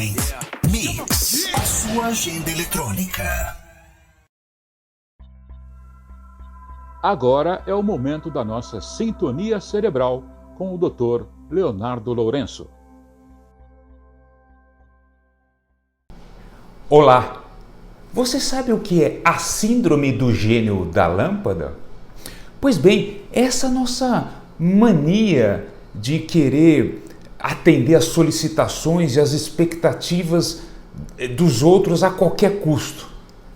Mind Mix, a sua agenda eletrônica. Agora é o momento da nossa sintonia cerebral com o Dr. Leonardo Lourenço. Olá! Você sabe o que é a síndrome do gênio da lâmpada? Pois bem, essa nossa mania de querer atender às solicitações e às expectativas dos outros a qualquer custo.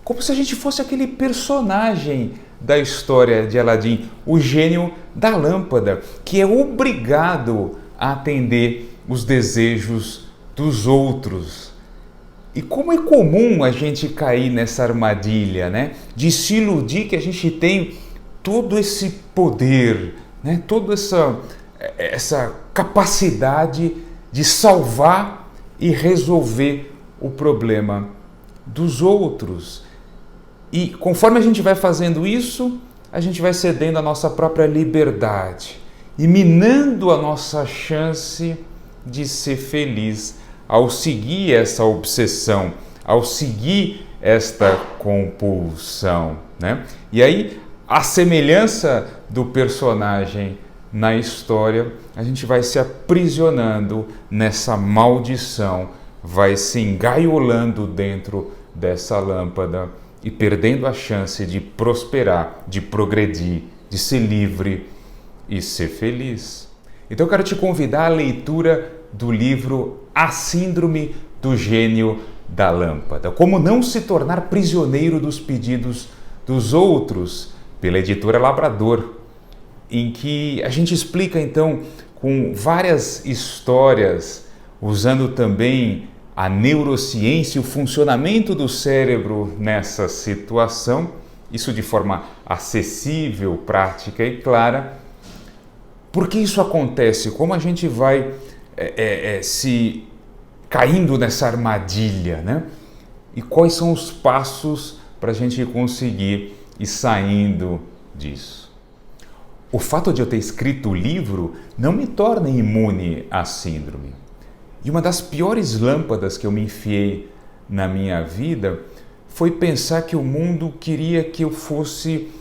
Como se a gente fosse aquele personagem da história de Aladim, o gênio da lâmpada, que é obrigado a atender os desejos dos outros. E como é comum a gente cair nessa armadilha, né? De se iludir que a gente tem todo esse poder, né? Toda essa capacidade de salvar e resolver o problema dos outros. E conforme a gente vai fazendo isso, a gente vai cedendo a nossa própria liberdade e minando a nossa chance de ser feliz ao seguir essa obsessão, ao seguir esta compulsão, né? E aí, a semelhança do personagem na história, a gente vai se aprisionando nessa maldição, vai se engaiolando dentro dessa lâmpada e perdendo a chance de prosperar, de progredir, de ser livre e ser feliz. Então eu quero te convidar à leitura do livro A Síndrome do Gênio da Lâmpada. Como não se tornar prisioneiro dos pedidos dos outros, pela editora Labrador, em que a gente explica então com várias histórias, usando também a neurociência e o funcionamento do cérebro nessa situação, isso de forma acessível, prática e clara. Por que isso acontece? Como a gente vai se caindo nessa armadilha, né? E quais são os passos para a gente conseguir ir saindo disso? O fato de eu ter escrito o livro não me torna imune à síndrome. E uma das piores lâmpadas que eu me enfiei na minha vida foi pensar que o mundo queria que eu fosse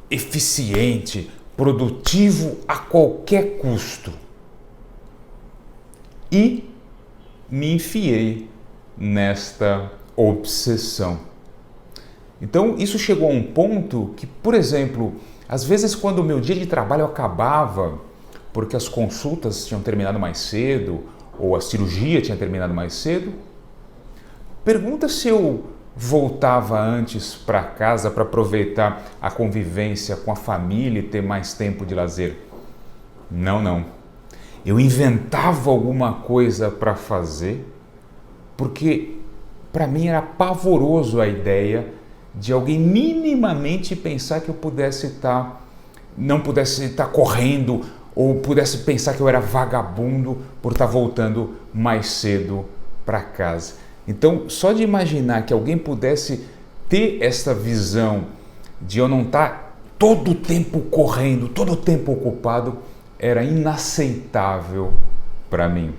eficiente, produtivo a qualquer custo. E me enfiei nesta obsessão. Então isso chegou a um ponto que, por exemplo, às vezes quando o meu dia de trabalho acabava, porque as consultas tinham terminado mais cedo, ou a cirurgia tinha terminado mais cedo, pergunta se eu voltava antes para casa para aproveitar a convivência com a família e ter mais tempo de lazer. Não. Eu inventava alguma coisa para fazer, porque para mim era pavoroso a ideia de alguém minimamente pensar que eu não pudesse estar correndo, ou pudesse pensar que eu era vagabundo por estar voltando mais cedo para casa. Então, só de imaginar que alguém pudesse ter essa visão de eu não estar todo o tempo correndo, todo o tempo ocupado, era inaceitável para mim.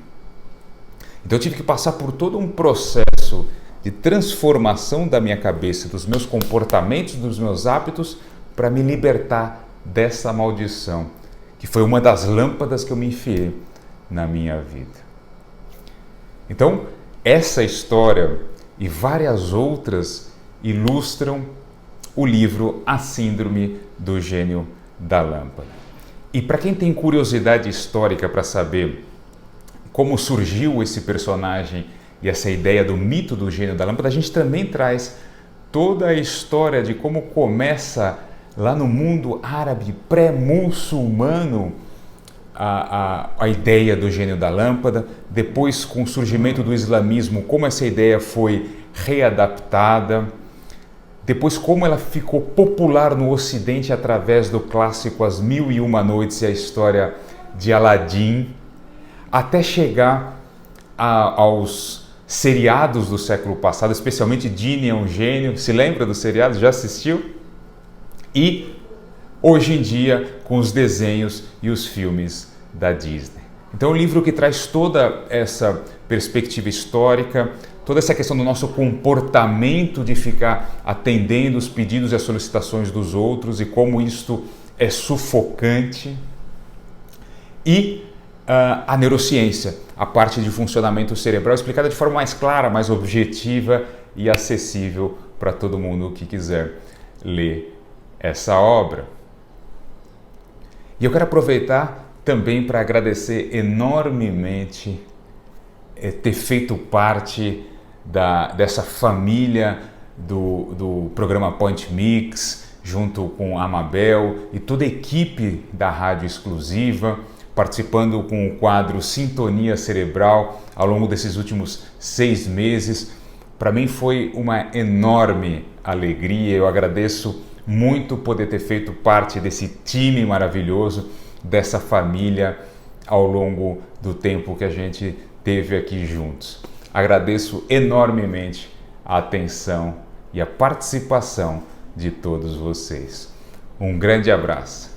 Então eu tive que passar por todo um processo de transformação da minha cabeça, dos meus comportamentos, dos meus hábitos, para me libertar dessa maldição, que foi uma das lâmpadas que eu me enfiei na minha vida. Então, essa história e várias outras ilustram o livro A Síndrome do Gênio da Lâmpada. E para quem tem curiosidade histórica para saber como surgiu esse personagem e essa ideia do mito do gênio da lâmpada, a gente também traz toda a história de como começa lá no mundo árabe pré-muçulmano a ideia do gênio da lâmpada, depois com o surgimento do islamismo, como essa ideia foi readaptada, depois como ela ficou popular no Ocidente através do clássico As Mil e Uma Noites e a história de Aladim, até chegar aos seriados do século passado, especialmente Dini é um Gênio. Se lembra do seriado? Já assistiu? E hoje em dia com os desenhos e os filmes da Disney. Então, um livro que traz toda essa perspectiva histórica, toda essa questão do nosso comportamento de ficar atendendo os pedidos e as solicitações dos outros e como isto é sufocante. E a neurociência, a parte de funcionamento cerebral explicada de forma mais clara, mais objetiva e acessível para todo mundo que quiser ler essa obra. E eu quero aproveitar também para agradecer enormemente ter feito parte dessa família do programa Point Mix, junto com a Amabel e toda a equipe da Rádio Exclusiva, participando com o quadro Sintonia Cerebral ao longo desses últimos 6 meses. Para mim foi uma enorme alegria, eu agradeço muito poder ter feito parte desse time maravilhoso, dessa família ao longo do tempo que a gente teve aqui juntos. Agradeço enormemente a atenção e a participação de todos vocês. Um grande abraço.